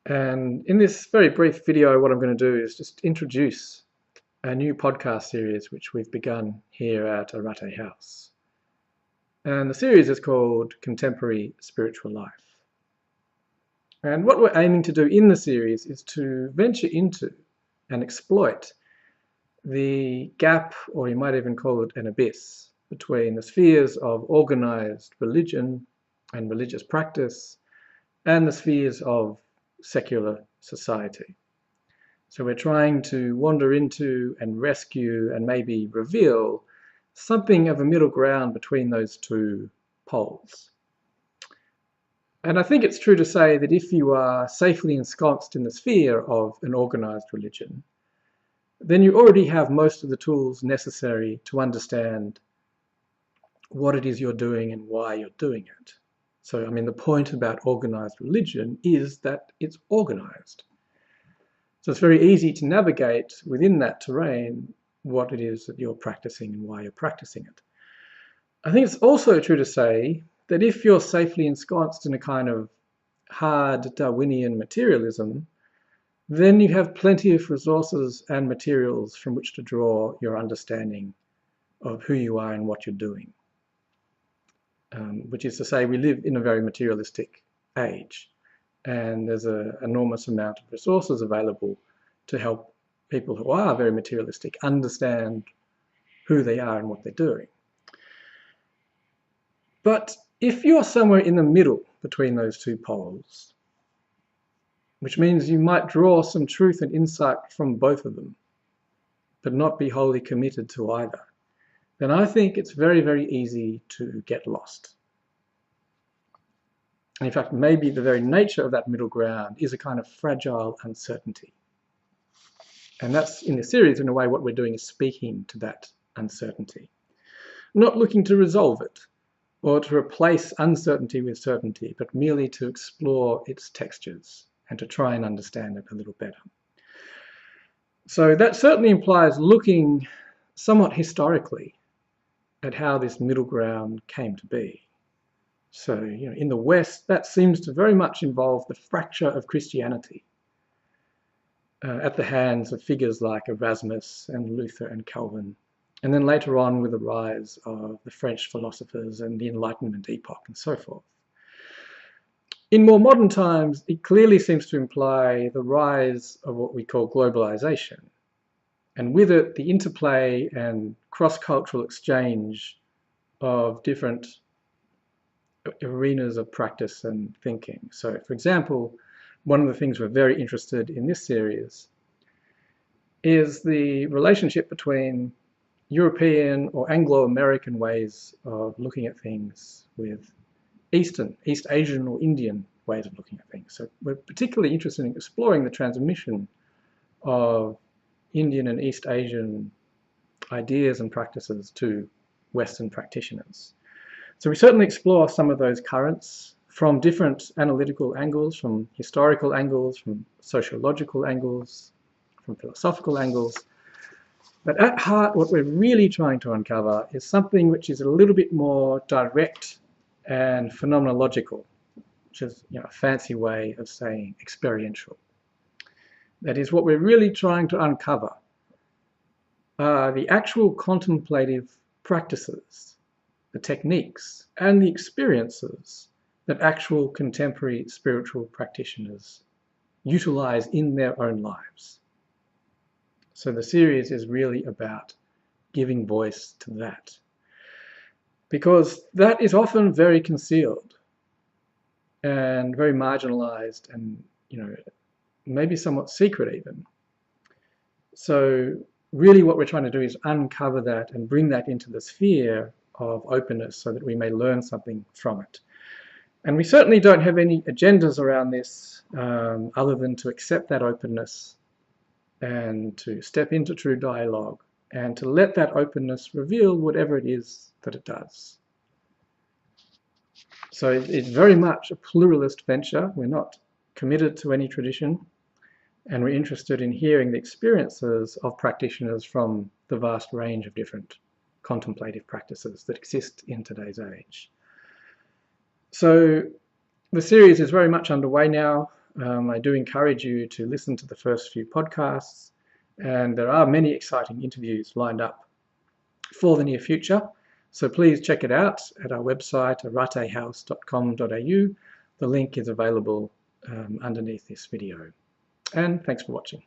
And in this very brief video, what I'm going to do is just introduce a new podcast series which we've begun here at Arete House. And the series is called Contemporary Spiritual Life. And what we're aiming to do in the series is to venture into and exploit the gap, or you might even call it an abyss, between the spheres of organized religion and religious practice and the spheres of secular society. So we're trying to wander into and rescue and maybe reveal something of a middle ground between those two poles. And I think it's true to say that if you are safely ensconced in the sphere of an organized religion, then you already have most of the tools necessary to understand what it is you're doing and why you're doing it. So, I mean, the point about organized religion is that it's organized. So it's very easy to navigate within that terrain what it is that you're practicing and why you're practicing it. I think it's also true to say that if you're safely ensconced in a kind of hard Darwinian materialism, then you have plenty of resources and materials from which to draw your understanding of who you are and what you're doing. Which is to say, we live in a very materialistic age, and there's an enormous amount of resources available to help people who are very materialistic understand who they are and what they're doing. But if you're somewhere in the middle between those two poles, which means you might draw some truth and insight from both of them, but not be wholly committed to either, then I think it's very, very easy to get lost. And in fact, maybe the very nature of that middle ground is a kind of fragile uncertainty. And that's, in this series, in a way, what we're doing is speaking to that uncertainty. Not looking to resolve it or to replace uncertainty with certainty, but merely to explore its textures and to try and understand it a little better. So that certainly implies looking somewhat historically at how this middle ground came to be. So, in the West, that seems to very much involve the fracture of Christianity at the hands of figures like Erasmus and Luther and Calvin, and then later on with the rise of the French philosophers and the Enlightenment epoch and so forth. In more modern times, it clearly seems to imply the rise of what we call globalization, and with it, the interplay and cross-cultural exchange of different arenas of practice and thinking. So, for example, one of the things we're very interested in this series is the relationship between European or Anglo-American ways of looking at things with East Asian or Indian ways of looking at things. So we're particularly interested in exploring the transmission of Indian and East Asian ideas and practices to Western practitioners. So we certainly explore some of those currents from different analytical angles, from historical angles, from sociological angles, from philosophical angles. But at heart, what we're really trying to uncover is something which is a little bit more direct and phenomenological, which is a fancy way of saying experiential. That is, what we're really trying to uncover are the actual contemplative practices, the techniques, and the experiences that actual contemporary spiritual practitioners utilize in their own lives. So the series is really about giving voice to that, because that is often very concealed and very marginalized and, maybe somewhat secret even. So really what we're trying to do is uncover that and bring that into the sphere of openness so that we may learn something from it. And we certainly don't have any agendas around this other than to accept that openness and to step into true dialogue and to let that openness reveal whatever it is that it does. So it's very much a pluralist venture. We're not committed to any tradition, and we're interested in hearing the experiences of practitioners from the vast range of different contemplative practices that exist in today's age. So the series is very much underway now. I do encourage you to listen to the first few podcasts, and there are many exciting interviews lined up for the near future. So please check it out at our website, aratehouse.com.au. The link is available underneath this video. And thanks for watching.